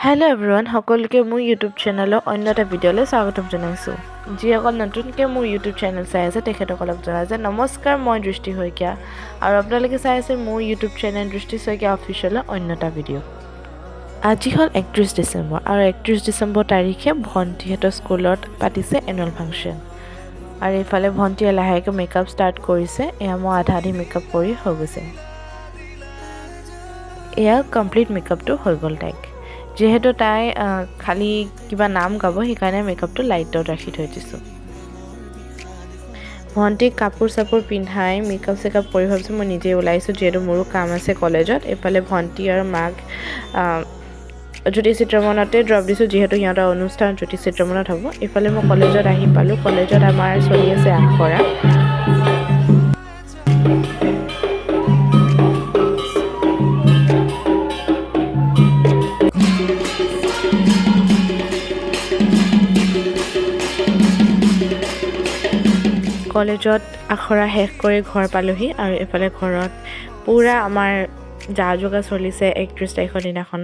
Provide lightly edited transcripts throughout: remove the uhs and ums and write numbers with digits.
Hello' everyone, সকলোকে মোৰ YouTube চেনেলৰ অন্য এটা ভিডিঅ'লৈ স্বাগতম জনাইছোঁ। যিসকল নতুনকৈ মোৰ ইউটিউব চেনেল চাই আছে তেখেতসকলক জনাই যে নমস্কাৰ, মই দৃষ্টি শইকীয়া আৰু আপোনালোকে চাই আছে মোৰ ইউটিউব চেনেল দৃষ্টি শইকীয়া অফিচিয়েলৰ অন্য এটা ভিডিঅ'। আজি হ'ল 31 ডিচেম্বৰ আৰু 31 ডিচেম্বৰ তাৰিখে ভণ্টিহঁতৰ স্কুলত পাতিছে এনুৱেল ফাংচন। আৰু এইফালে ভণ্টিয়ে লাহেকৈ মেকআপ ষ্টাৰ্ট কৰিছে। এয়া মই আধা আধি মেকআপ কৰি হৈ গৈছে। এয়া কমপ্লিট মেকআপটো হৈ গ'ল তাইক। যিহেতু তাই খালি কিবা নাম গাব, সেইকাৰণে মেকআপটো লাইটত ৰাখি থৈ দিছোঁ। ভণ্টিক কাপোৰ চাপোৰ পিন্ধাই মেকআপ চেকআপ কৰি ভাবিছোঁ মই নিজে ওলাইছোঁ, যিহেতু মোৰো কাম আছে কলেজত। এইফালে ভণ্টি আৰু মাক জ্যোতি চিত্ৰমনতে ড্ৰপ দিছোঁ, যিহেতু সিহঁতৰ অনুষ্ঠান জ্যোতি চিত্ৰমনত হ'ব। এইফালে মই কলেজত আহি পালোঁ। কলেজত আমাৰ চলি আছে আখৰা। কলেজত আখৰা শেষ কৰি ঘৰ পালোহি আৰু এইফালে ঘৰত পূৰা আমাৰ যা যোগা চলিছে 31 তাৰিখৰ দিনাখন।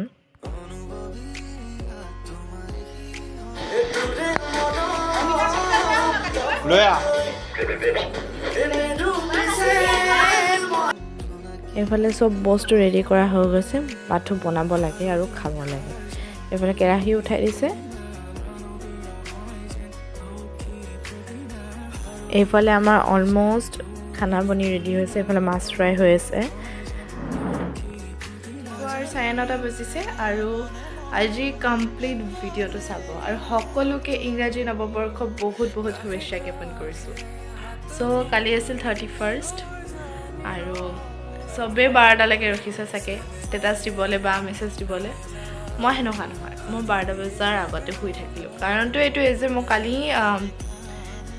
এইফালে চব বস্তু ৰেডি কৰা হৈ গৈছে, মাথো বনাব লাগে আৰু খাব লাগে। এইফালে কেৰাহী উঠাই দিছে। এইফালে আমাৰ অলমষ্ট খানা বনি ৰেডি হৈছে। এইফালে মাছ ফ্ৰাই হৈ আছে। 9:30 বাজিছে আৰু আজি কমপ্লিট ভিডিঅ'টো চাব আৰু সকলোকে ইংৰাজী নৱবৰ্ষ বহুত বহুত শুভেচ্ছা জ্ঞাপন কৰিছোঁ। চ' কালি আছিল 31st আৰু চবেই 12টালৈকে ৰখিছে চাগে ষ্টেটাছ দিবলৈ বা মেছেজ দিবলৈ। মই সেনেকুৱা নহয়, মই 12টা বজাৰ আগতে শুই থাকিলোঁ। কাৰণটো এইটোৱে যে মই কালি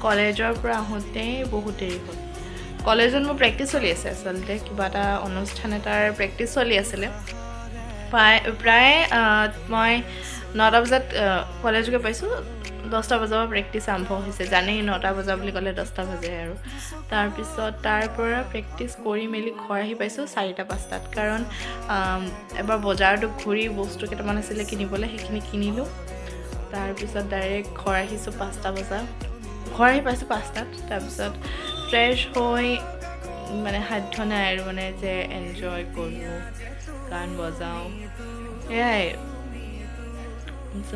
কলেজৰ পৰা আহোঁতে বহুত দেৰি হ'ল। কলেজত মোৰ প্ৰেক্টিছ চলি আছে, আচলতে কিবা এটা অনুষ্ঠান এটাৰ প্ৰেক্টিছ চলি আছিলে। প্ৰায় মই 9টা বজাত কলেজ গৈ পাইছোঁ। 10টা বজাৰ পৰা প্ৰেক্টিছ আৰম্ভ হৈছে। জানেই 9টা বজা বুলি ক'লে 10টা বাজে আৰু। তাৰপিছত তাৰ পৰা প্ৰেক্টিছ কৰি মেলি ঘৰ আহি পাইছোঁ 4টা-5টাত। কাৰণ এবাৰ বজাৰটো ঘূৰি বস্তু কেইটামান আছিলে কিনিবলৈ, সেইখিনি কিনিলোঁ। তাৰপিছত ডাইৰেক্ট ঘৰ আহিছোঁ 5টা বজাত। ঘৰ আহি পাইছোঁ 5টাত। তাৰপিছত ফ্ৰেছ হৈ মানে সাধ্য নাই আৰু মানে যে এনজয় কৰোঁ, গান বজাওঁ, সেয়াই। চ'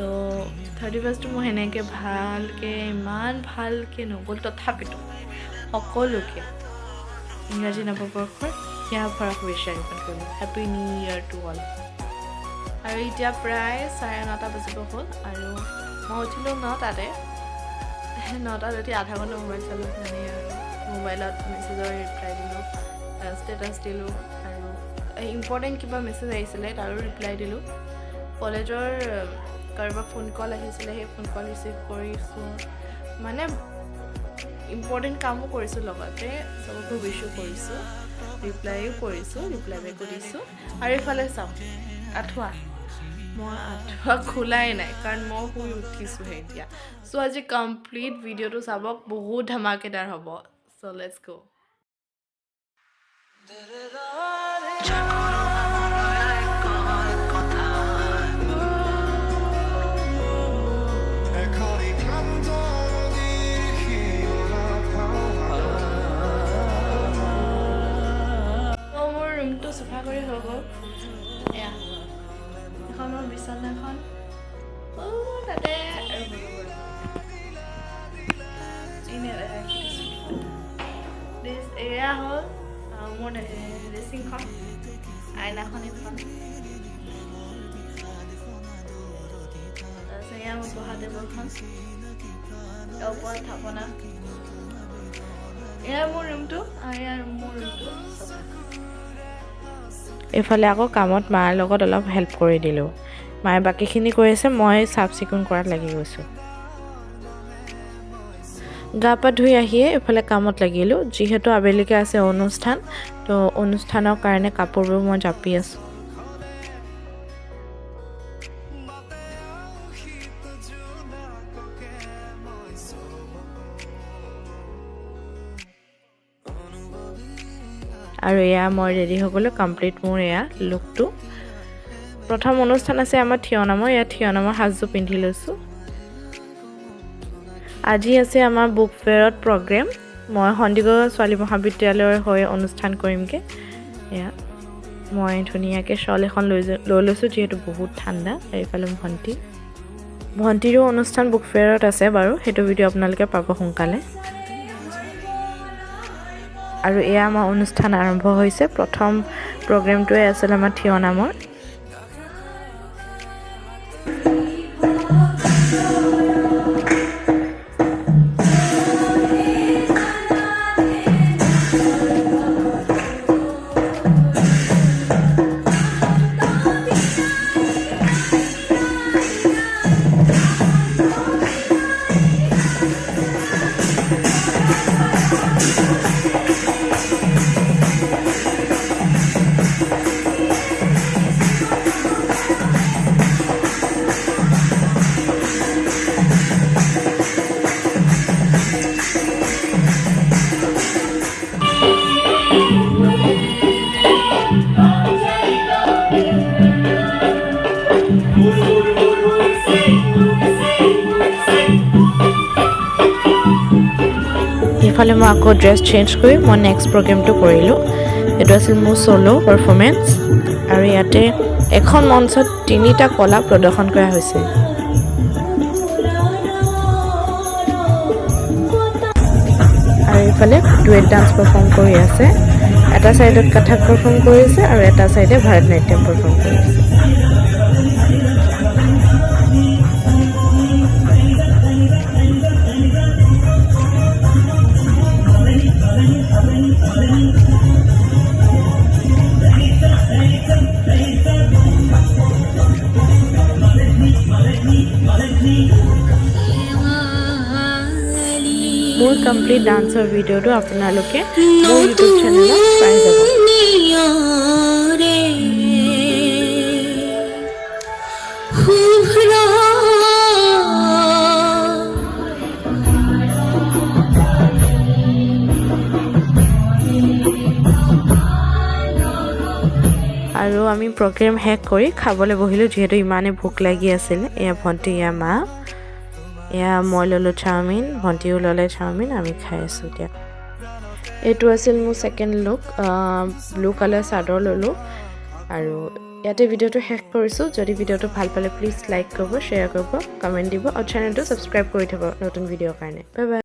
31st মোৰ সেনেকৈ ভালকৈ ইমান ভালকৈ নগ'ল। তথাপিতো সকলোকে ইংৰাজী নৱবৰ্ষৰ হিয়া ভৰা শুভেচ্ছা জ্ঞাপন কৰিলোঁ। Happy new year to all. আৰু এতিয়া প্ৰায় 9:30 বাজিব হ'ল আৰু মই উঠিলোঁ 9টাতে। 9টাত উঠি আধা ঘণ্টা মোবাইল চালোঁ, মানে আৰু মোবাইলত মেছেজৰ ৰিপ্লাই দিলোঁ, ষ্টেটাছ দিলোঁ আৰু ইম্পৰ্টেণ্ট কিবা মেছেজ আহিছিলে তাৰো ৰিপ্লাই দিলোঁ। কলেজৰ কাৰোবাৰ ফোন কল আহিছিলে, সেই ফোন কল ৰিচিভ কৰিছোঁ, মানে ইম্পৰ্টেণ্ট কামো কৰিছোঁ, লগতে চবকে উইছো কৰিছোঁ, ৰিপ্লাইও কৰিছোঁ, ৰিপ্লাই বেকো দিছোঁ। আৰু এইফালে চাওঁ আঁঠুৱা, মই আঁঠুৱা খোলাই নাই কাৰণ মই শুই উঠিছোঁহে এতিয়া। চ' আজি কমপ্লিট ভিডিঅ'টো চাবক, বহুত ধামাকেদাৰ হ'ব। চ' লেটছ গো। মোৰ ৰুমটো চাফা কৰি হৈ গ'ল। এয়া এখন মোৰ বিচনাখন তাতে এয়া হ'ল মোৰ ড্ৰেছিংখন, আইনাখন এইখন। তাৰপিছত এয়া মোৰ পঢ়া টেবুলখন, ওপৰত থাপনা। এয়া মোৰ ৰুমটো আৰু এয়া মোৰ ৰুমটো চাফা। এইফালে আকৌ কামত মাৰ লগত অলপ হেল্প কৰি দিলোঁ। মায়ে বাকীখিনি কৰি আছে, মই চাফ চিকুণ কৰাত লাগি গৈছোঁ। গা পা ধুই আহিয়ে এইফালে কামত লাগিলোঁ। যিহেতু আবেলিকৈ আছে অনুষ্ঠান, তো অনুষ্ঠানৰ কাৰণে কাপোৰবোৰ মই জাপি আছোঁ। আৰু এয়া মই ৰেডি হৈ গ'লোঁ, কমপ্লিট মোৰ এয়া লুকটো। প্ৰথম অনুষ্ঠান আছে আমাৰ থিয়নামৰ ইয়াত থিয়নামৰ সাজযোৰ পিন্ধি লৈছোঁ আজি আছে আমাৰ বুক ফেয়াৰত প্ৰগ্ৰেম মই সন্দিকৈ ছোৱালী মহাবিদ্যালয়ৰ হৈ অনুষ্ঠান কৰিমগে এয়া মই ধুনীয়াকৈ শ্বল এখন লৈ লৈছোঁ যিহেতু বহুত ঠাণ্ডা এইফালে ভণ্টিৰো অনুষ্ঠান বুক ফেয়াৰত আছে বাৰু সেইটো ভিডিঅ' আপোনালোকে পাব সোনকালে আৰু এয়া আমাৰ অনুষ্ঠান আৰম্ভ হৈছে প্ৰথম প্ৰগ্ৰেমটোৱে আছিল আমাৰ থিয়নামৰ ইফালে মই আকৌ ড্ৰেছ চেঞ্জ কৰি মই নেক্সট প্ৰগ্ৰেমটো কৰিলোঁ এইটো আছিল মোৰ ছ'ল' পাৰফৰ্মেঞ্চ আৰু ইয়াতে এখন মঞ্চত 3টা কলা প্ৰদৰ্শন কৰা হৈছে আৰু ইফালে ডুৱেট ডান্স পাৰফৰ্ম কৰি আছে এটা চাইডত কথক পাৰফৰ্ম কৰিছে আৰু এটা চাইডে ভাৰতনাট্যম পাৰফৰ্ম কৰিছে মোৰ কমপ্লিট ডান্সৰ ভিডিঅ'টো আপোনালোকে মোৰ ইউটিউব চেনেলত পাই যাব আৰু আমি প্ৰগ্ৰেম শেষ কৰি খাবলৈ বহিলোঁ যিহেতু ইমানে ভোক লাগি আছিল এয়া ভণ্টি এয়া মা এয়া মই ল'লোঁ চাওমিন ভণ্টিও ল'লে চাওমিন আমি খাই আছোঁ এতিয়া এইটো আছিল মোৰ ছেকেণ্ড লুক ব্লু কালাৰ চাদৰ ল'লোঁ আৰু ইয়াতে ভিডিঅ'টো শেষ কৰিছোঁ যদি ভিডিঅ'টো ভাল পালে প্লিজ লাইক কৰিব শ্বেয়াৰ কৰিব কমেণ্ট দিব আৰু চেনেলটো ছাবস্ক্ৰাইব কৰি থ'ব নতুন ভিডিঅ'ৰ কাৰণে বাই বাই